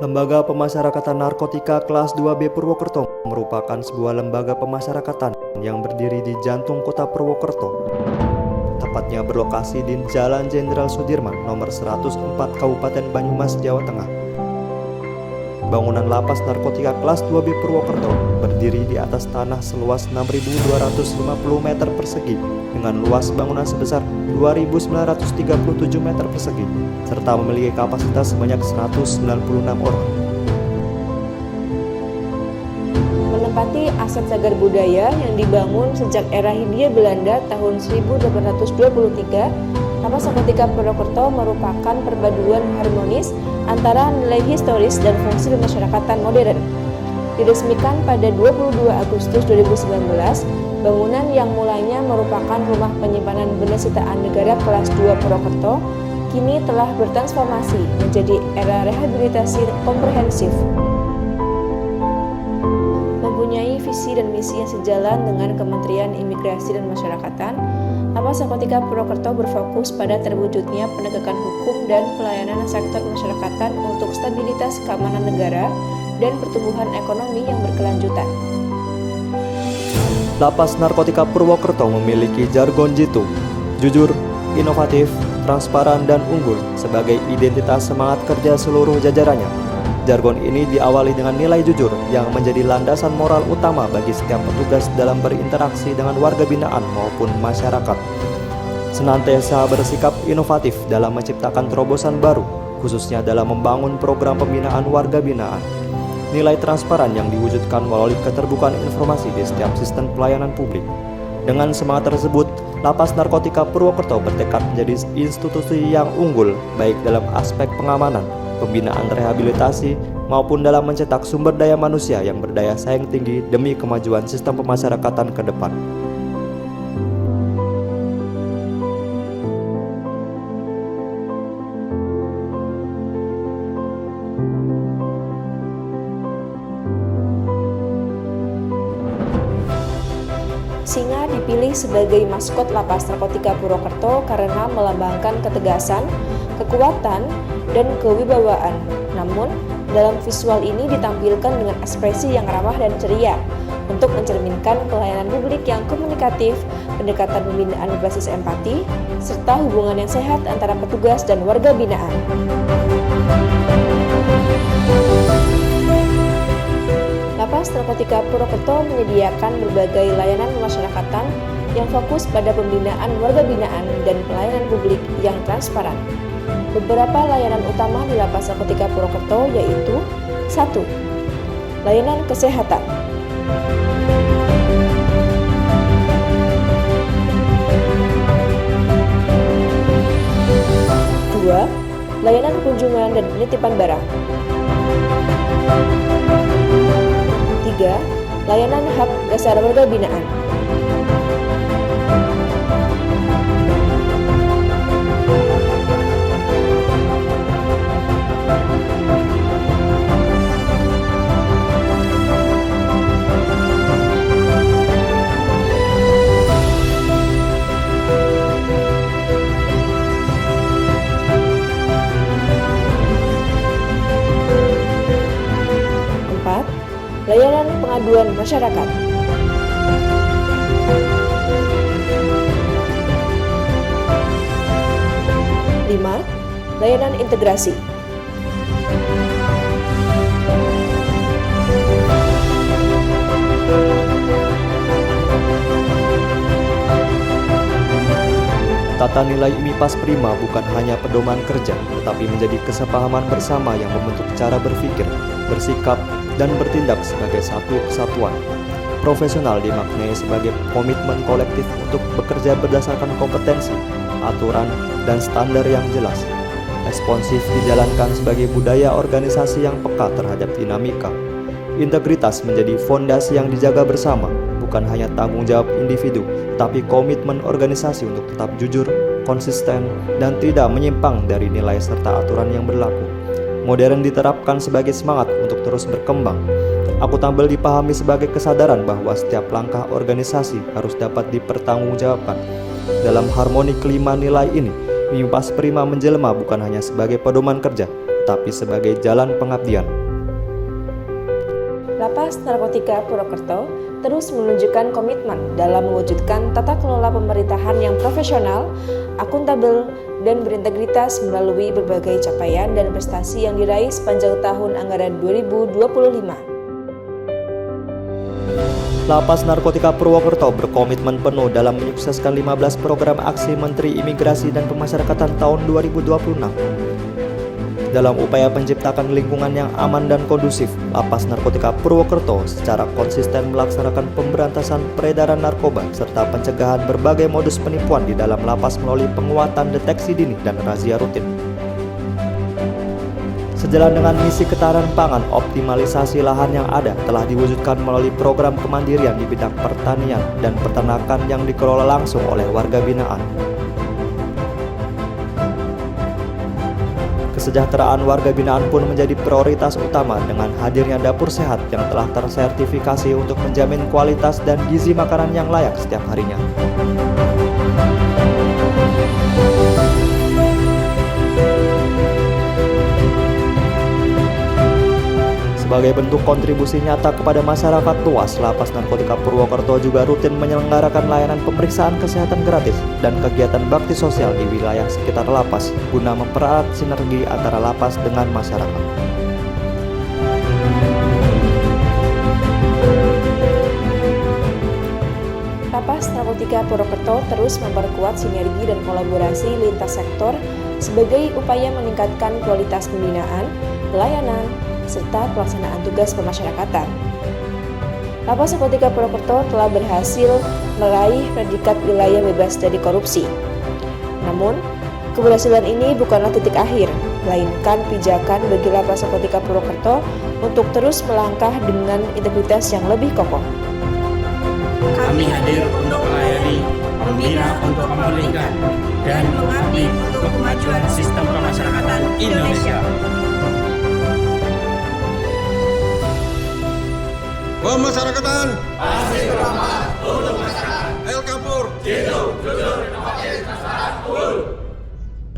Lembaga Pemasyarakatan Narkotika Kelas 2B Purwokerto merupakan sebuah lembaga pemasyarakatan yang berdiri di jantung kota Purwokerto. Tepatnya berlokasi di Jalan Jenderal Sudirman nomor 104 Kabupaten Banyumas, Jawa Tengah. Bangunan lapas narkotika kelas 2B Purwokerto berdiri di atas tanah seluas 6.250 meter persegi dengan luas bangunan sebesar 2.937 meter persegi serta memiliki kapasitas sebanyak 196 orang. Menempati aset cagar budaya yang dibangun sejak era Hindia Belanda tahun 1823, Lapas Narkotika Purwokerto merupakan perpaduan harmonis antara nilai historis dan fungsi pemasyarakatan modern. Diresmikan pada 22 Agustus 2019, bangunan yang mulanya merupakan rumah penyimpanan benda sitaan negara kelas 2 Purwokerto kini telah bertransformasi menjadi era rehabilitasi komprehensif. Mempunyai visi dan misi yang sejalan dengan Kementerian Imigrasi dan Masyarakatan, Lapas Narkotika Purwokerto berfokus pada terwujudnya penegakan hukum dan pelayanan sektor masyarakatan untuk stabilitas keamanan negara dan pertumbuhan ekonomi yang berkelanjutan. Lapas Narkotika Purwokerto memiliki jargon jitu, jujur, inovatif, transparan, dan unggul sebagai identitas semangat kerja seluruh jajarannya. Jargon ini diawali dengan nilai jujur yang menjadi landasan moral utama bagi setiap petugas dalam berinteraksi dengan warga binaan maupun masyarakat. Senantiasa bersikap inovatif dalam menciptakan terobosan baru, khususnya dalam membangun program pembinaan warga binaan. Nilai transparan yang diwujudkan melalui keterbukaan informasi di setiap sistem pelayanan publik. Dengan semangat tersebut, Lapas Narkotika Purwokerto bertekad menjadi institusi yang unggul baik dalam aspek pengamanan, pembinaan rehabilitasi, maupun dalam mencetak sumber daya manusia yang berdaya saing tinggi demi kemajuan sistem pemasyarakatan ke depan. Singa dipilih sebagai maskot Lapas Narkotika Purwokerto karena melambangkan ketegasan, kekuatan, dan kewibawaan. Namun, dalam visual ini ditampilkan dengan ekspresi yang ramah dan ceria untuk mencerminkan pelayanan publik yang komunikatif, pendekatan pembinaan berbasis empati, serta hubungan yang sehat antara petugas dan warga binaan. Lapas Narkotika Purwokerto menyediakan berbagai layanan pemasyarakatan yang fokus pada pembinaan warga binaan dan pelayanan publik yang transparan. Beberapa layanan utama di Lapas Narkotika Purwokerto yaitu 1. Layanan kesehatan. 2. Layanan kunjungan dan penitipan barang. 3. Layanan hak dasar warga binaan. 4. Layanan pengaduan masyarakat. 5. Layanan integrasi. 6. Tata nilai MIPAS Prima bukan hanya pedoman kerja, tetapi menjadi kesepahaman bersama yang membentuk cara berpikir, bersikap, dan bertindak sebagai satu kesatuan. Profesional dimaknai sebagai komitmen kolektif untuk bekerja berdasarkan kompetensi, aturan, dan standar yang jelas. Responsif dijalankan sebagai budaya organisasi yang peka terhadap dinamika. Integritas menjadi fondasi yang dijaga bersama, bukan hanya tanggung jawab individu, tapi komitmen organisasi untuk tetap jujur, konsisten, dan tidak menyimpang dari nilai serta aturan yang berlaku. Modern diterapkan sebagai semangat untuk terus berkembang. Akuntabel dipahami sebagai kesadaran bahwa setiap langkah organisasi harus dapat dipertanggungjawabkan. Dalam harmoni kelima nilai ini, MIPAS Prima menjelma bukan hanya sebagai pedoman kerja, tapi sebagai jalan pengabdian. Lapas Narkotika Purwokerto terus menunjukkan komitmen dalam mewujudkan tata kelola pemerintahan yang profesional, akuntabel, dan berintegritas melalui berbagai capaian dan prestasi yang diraih sepanjang tahun anggaran 2025. Lapas Narkotika Purwokerto berkomitmen penuh dalam menyukseskan 15 program aksi Menteri Imigrasi dan Pemasyarakatan tahun 2026. Dalam upaya menciptakan lingkungan yang aman dan kondusif, Lapas Narkotika Purwokerto secara konsisten melaksanakan pemberantasan peredaran narkoba serta pencegahan berbagai modus penipuan di dalam lapas melalui penguatan deteksi dini dan razia rutin. Sejalan dengan misi ketahanan pangan, optimalisasi lahan yang ada telah diwujudkan melalui program kemandirian di bidang pertanian dan peternakan yang dikelola langsung oleh warga binaan. Kesejahteraan warga binaan pun menjadi prioritas utama dengan hadirnya dapur sehat yang telah tersertifikasi untuk menjamin kualitas dan gizi makanan yang layak setiap harinya. Sebagai bentuk kontribusi nyata kepada masyarakat luas, Lapas Narkotika Purwokerto juga rutin menyelenggarakan layanan pemeriksaan kesehatan gratis dan kegiatan bakti sosial di wilayah sekitar lapas guna mempererat sinergi antara lapas dengan masyarakat. Lapas Narkotika Purwokerto terus memperkuat sinergi dan kolaborasi lintas sektor sebagai upaya meningkatkan kualitas pembinaan, pelayanan, serta pelaksanaan tugas pemasyarakatan. Lapas Narkotika Purwokerto telah berhasil meraih predikat wilayah bebas dari korupsi. Namun, keberhasilan ini bukanlah titik akhir, melainkan pijakan bagi Lapas Narkotika Purwokerto untuk terus melangkah dengan integritas yang lebih kokoh. Kami hadir untuk melayani, membina untuk memulihkan, dan mengabdi untuk kemajuan sistem pemasyarakatan Indonesia. Pemasyarakatan pasti beramanat untuk masyarakat. El Kapur Jitu, jujur, inovatif, transparan, unggul.